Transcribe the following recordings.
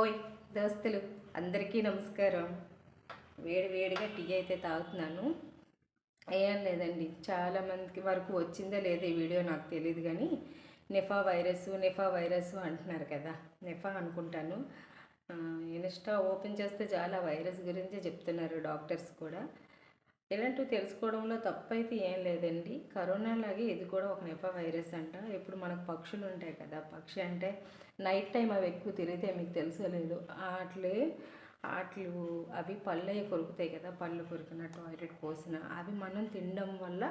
ఓయ్ దోస్తులు అందరికీ నమస్కారం. వేడి వేడిగా టీ అయితే తాగుతున్నాను. ఏం లేదండి, చాలామందికి వరకు వచ్చిందో లేదో ఈ వీడియో నాకు తెలియదు కానీ నిఫా వైరస్ అంటున్నారు కదా. నిఫా అనుకుంటాను. ఇన్స్టా ఓపెన్ చేస్తే చాలా వైరస్ గురించే చెప్తున్నారు డాక్టర్స్ కూడా. ఇలాంటివి తెలుసుకోవడంలో తప్పైతే ఏం లేదండి. కరోనా లాగే ఇది కూడా ఒక నిఫా వైరస్ అంట. ఇప్పుడు మనకు పక్షులు ఉంటాయి కదా, పక్షి అంటే నైట్ టైం అవి ఎక్కువ తిరిగితే మీకు తెలుసో లేదు, అవి పళ్ళు కొరుకుతాయి కదా, పళ్ళు కొరికిన టాయిలెట్ పోసిన అవి మనం తినడం వల్ల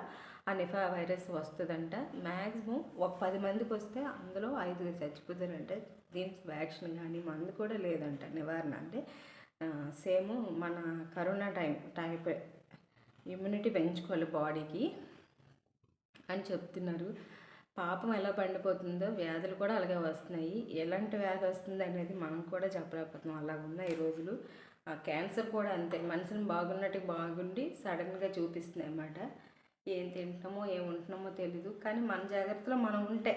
ఆ నిఫా వైరస్ వస్తుందంట. మ్యాక్సిమం ఒక 10 మందికి వస్తే అందులో 5 చచ్చిపోతారంటే దీనికి వ్యాక్సిన్ కానీ మందు కూడా లేదంట నివారణ. అంటే సేమ్ మన కరోనా టైప్ ఇమ్యూనిటీ పెంచుకోవాలి బాడీకి అని చెప్తున్నారు. పాపం ఎలా పండిపోతుందో, వ్యాధులు కూడా అలాగే వస్తున్నాయి. ఎలాంటి వ్యాధి వస్తుంది అనేది మనం కూడా చెప్పలేకపోతున్నాం. అలా ఉన్నాయి ఈ రోజులు. క్యాన్సర్ కూడా అంతే, మనుషులు బాగుండి సడన్గా చూపిస్తుంది అన్నమాట. ఏం తింటున్నామో ఏం ఉంటున్నామో తెలీదు, కానీ మన జాగ్రత్తలో మనం ఉంటే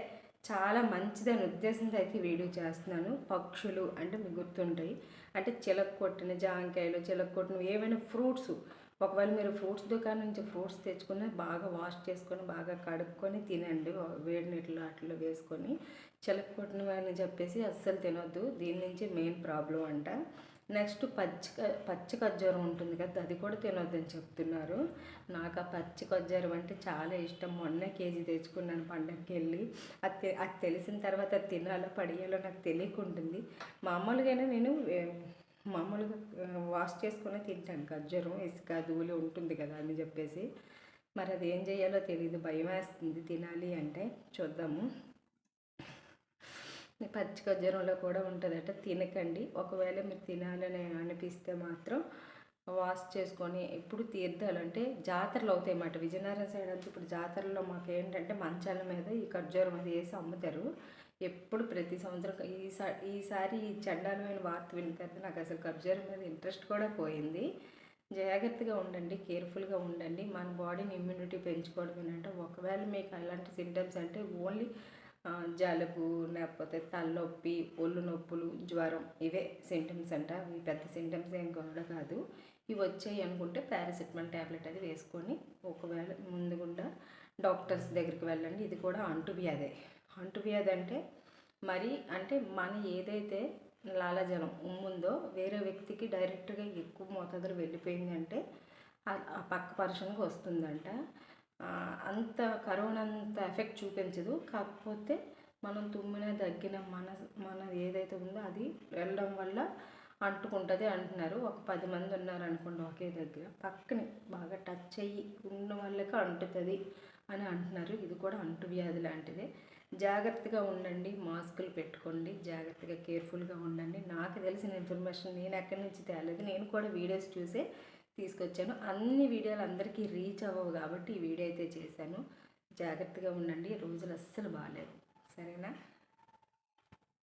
చాలా మంచిదని ఉద్దేశంతో అయితే వీడియో చేస్తున్నాను. పక్షులు అంటే మీకు గుర్తుంటాయి, అంటే చిలక కొట్టిన జాంకాయలు, చిలక కొట్టిన ఏవైనా ఫ్రూట్స్, ఒకవేళ మీరు ఫ్రూట్స్ దుకాణం నుంచి ఫ్రూట్స్ తెచ్చుకొని బాగా వాష్ చేసుకొని బాగా కడుక్కొని తినండి, వేడి నీటిలో అట్లా వేసుకొని. చిలక కొట్టినవని చెప్పేసి అస్సలు తినొద్దు, దీని నుంచి మెయిన్ ప్రాబ్లం అంట. నెక్స్ట్ పచ్చి ఖర్జూరం ఉంటుంది కదా, అది కూడా తినొద్దని చెప్తున్నారు. నాకు ఆ పచ్చి ఖర్జూరం అంటే చాలా ఇష్టం. మొన్న కేజీ తెచ్చుకున్నాను పండగకి వెళ్ళి. అది తెలిసిన తర్వాత అది తినాలో పడియాలో నాకు తెలియకుంటుంది. మామూలుగానే నేను మామూలుగా వాష్ చేసుకుని తింటాను ఖర్జూరం, ఇసుక ధూళి ఉంటుంది కదా అని చెప్పేసి. మరి అది ఏం చేయాలో తెలియదు, భయం వేస్తుంది తినాలి అంటే. చూద్దాము. పచ్చి ఖర్జూరంలో కూడా ఉంటుందట, తినకండి. ఒకవేళ మీరు తినాలని అనిపిస్తే మాత్రం వాష్ చేసుకొని. ఇప్పుడు తీర్థాలు అంటే జాతరలు అవుతాయి అన్నమాట. విజయనగరం సైడ్ అంతా ఇప్పుడు జాతరలో మాకు ఏంటంటే మంచాల మీద ఈ ఖర్జూరం అది వేసి అమ్ముతారు. ఎప్పుడు ప్రతి సంవత్సరం ఈసారి ఈ చండాలమైన వార్త విన్న తర్వాత నాకు అసలు ఖర్జూరం మీద ఇంట్రెస్ట్ కూడా పోయింది. జాగ్రత్తగా ఉండండి, కేర్ఫుల్గా ఉండండి. మన బాడీని ఇమ్యూనిటీ పెంచుకోవడం ఏంటంటే, ఒకవేళ మీకు అలాంటి సింటమ్స్ అంటే ఓన్లీ జలుబు, లేకపోతే తలనొప్పి, ఒళ్ళు నొప్పులు, జ్వరం, ఇవే సింటమ్స్ అంట. ఇవి పెద్ద సింటమ్స్ ఏం కూడా కాదు. ఇవి వచ్చాయి అనుకుంటే పారాసిటమాల్ ట్యాబ్లెట్ అది వేసుకొని ఒకవేళ ముందుగుండా డాక్టర్స్ దగ్గరికి వెళ్ళండి. ఇది కూడా అంటువ్యాధి. అంటువ్యాధి అంటే మరి అంటే మన ఏదైతే లాలాజలం ఉమ్ముందో వేరే వ్యక్తికి డైరెక్ట్గా ఎక్కువ మోతాదులో వెళ్ళిపోయింది అంటే ఆ పక్క పర్సన్కి వస్తుందంట. అంత కరోనా అంత ఎఫెక్ట్ చూపించదు, కాకపోతే మనం తుమ్మిన దగ్గిన మన ఏదైతే ఉందో అది వెళ్ళడం వల్ల అంటుకుంటుంది అంటున్నారు. ఒక 10 మంది ఉన్నారనుకోండి ఒకే దగ్గర, పక్కనే బాగా టచ్ అయ్యి ఉన్న వాళ్ళకి అంటుతుంది అని అంటున్నారు. ఇది కూడా అంటువ్యాధి లాంటిదే. జాగ్రత్తగా ఉండండి, మాస్కులు పెట్టుకోండి, జాగ్రత్తగా కేర్ఫుల్గా ఉండండి. నాకు తెలిసిన ఇన్ఫర్మేషన్ నేను ఎక్కడి నుంచి తేలేదు, నేను కూడా వీడియోస్ చూసే తీసుకొచ్చాను. అన్ని వీడియోలు అందరికీ రీచ్ అవ్వవు కాబట్టి ఈ వీడియో అయితే చేశాను. జాగ్రత్తగా ఉండండి, రోజులు అస్సలు బాగాలేదు. సరేనా?